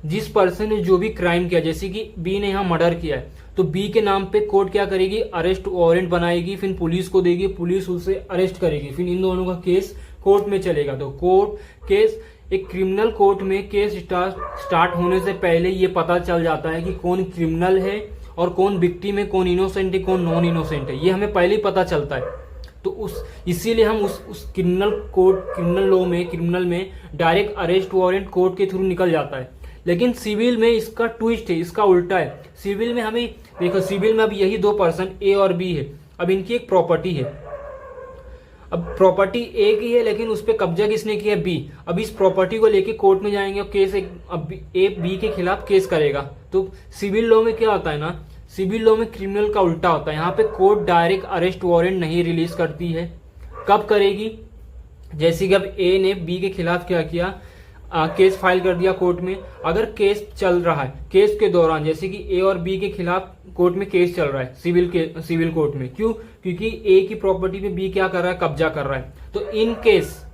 जिस पर्सन ने जो भी क्राइम किया, जैसे कि बी ने यहाँ मर्डर किया है, तो बी के नाम पे कोर्ट क्या करेगी, अरेस्ट वारंट बनाएगी, फिर पुलिस को देगी, पुलिस उसे अरेस्ट करेगी, फिर इन दोनों का केस कोर्ट में चलेगा। तो कोर्ट केस, एक क्रिमिनल कोर्ट में केस स्टार्ट होने से पहले ये पता चल जाता है कि कौन क्रिमिनल है और कौन विक्टिम है, कौन इनोसेंट है, कौन नॉन इनोसेंट है, ये हमें पहले ही पता चलता है। तो इसीलिए हम उस क्रिमिनल में डायरेक्ट अरेस्ट वारंट कोर्ट के थ्रू निकल जाता है। लेकिन सिविल में इसका ट्विस्ट है, इसका उल्टा है। सिविल में हमें देखो, सिविल में अब यही दो पर्सन ए और बी है, अब इनकी एक प्रॉपर्टी है। अब प्रॉपर्टी ए की है, लेकिन उस पर कब्जा किसने किया, बी। अब इस प्रॉपर्टी को लेके कोर्ट में जाएंगे और केस अब ए बी के खिलाफ केस करेगा। तो सिविल लॉ में क्या होता है ना, सिविल लॉ में क्रिमिनल का उल्टा होता है। यहाँ पे कोर्ट डायरेक्ट अरेस्ट वारंट नहीं रिलीज करती है। कब करेगी, जैसे कि अब ए ने बी के खिलाफ क्या किया, केस फाइल कर दिया कोर्ट में। अगर केस चल रहा है, केस के दौरान जैसे कि ए और बी के खिलाफ कोर्ट में केस चल रहा है, सिविल कोर्ट में, क्यों, क्योंकि ए की प्रॉपर्टी पे बी क्या कर रहा है, कब्जा कर रहा है। तो इन केस,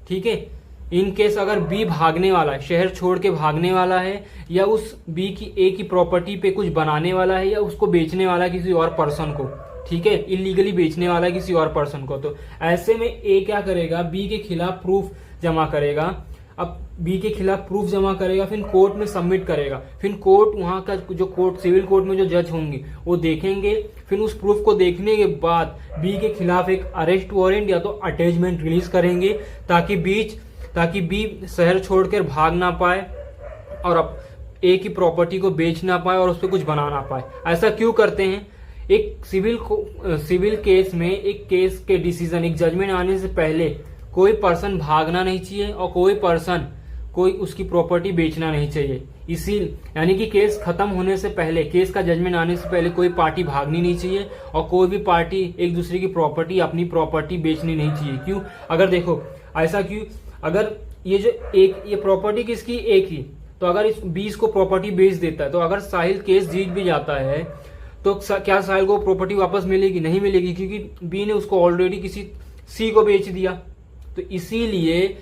ठीक है, इन केस अगर बी भागने वाला है, शहर छोड़ के भागने वाला है, या उस बी की ए की प्रॉपर्टी पे कुछ बनाने वाला है, या उसको बेचने वाला है किसी और पर्सन को, ठीक है, इलीगली बेचने वाला है किसी और पर्सन को, तो ऐसे में ए क्या करेगा, बी के खिलाफ प्रूफ जमा करेगा। अब बी के खिलाफ प्रूफ जमा करेगा, फिर कोर्ट में सबमिट करेगा। फिर कोर्ट, वहां का जो कोर्ट, सिविल कोर्ट में जो जज होंगे वो देखेंगे। फिर उस प्रूफ को देखने के बाद बी के खिलाफ एक अरेस्ट वारंट या तो अटैचमेंट रिलीज करेंगे, ताकि बी शहर छोड़कर भाग ना पाए और अब ए की प्रॉपर्टी को बेच ना पाए और उस पर कुछ बना ना पाए। ऐसा क्यों करते हैं, एक सिविल केस में एक केस के डिसीजन, एक जजमेंट आने से पहले कोई पर्सन भागना नहीं चाहिए और कोई उसकी प्रॉपर्टी बेचना नहीं चाहिए। यानी कि केस खत्म होने से पहले, केस का जजमेंट आने से पहले कोई पार्टी भागनी नहीं चाहिए और कोई भी पार्टी एक दूसरे की प्रॉपर्टी, अपनी प्रॉपर्टी बेचनी नहीं चाहिए। क्यों, अगर देखो ऐसा क्यों, अगर ये प्रॉपर्टी किसकी, ए की, तो अगर इस 20 को प्रॉपर्टी बेच देता है, तो अगर साहिल केस जीत भी जाता है तो क्या साहिल को प्रॉपर्टी वापस मिलेगी, नहीं मिलेगी, क्योंकि बी ने उसको ऑलरेडी किसी सी को बेच दिया। तो इसीलिए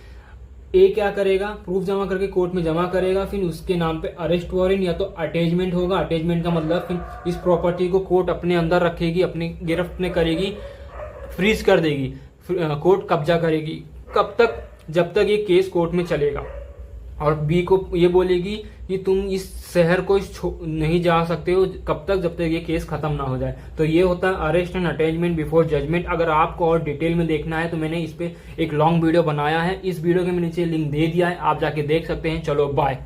ए क्या करेगा, प्रूफ जमा करके कोर्ट में जमा करेगा, फिर उसके नाम पे अरेस्ट वारंट या तो अटैचमेंट होगा। अटैचमेंट का मतलब फिर इस प्रॉपर्टी को कोर्ट अपने अंदर रखेगी, अपने गिरफ्त में करेगी, फ्रीज कर देगी, कोर्ट कब्जा करेगी। कब तक, जब तक ये केस कोर्ट में चलेगा। और बी को ये बोलेगी कि तुम इस शहर को नहीं जा सकते हो, कब तक, जब तक ये केस खत्म ना हो जाए। तो ये होता है arrest and attachment before judgment. अगर आपको और डिटेल में देखना है तो मैंने इस पे एक लॉन्ग वीडियो बनाया है, इस वीडियो के नीचे लिंक दे दिया है, आप जाके देख सकते हैं। चलो बाय।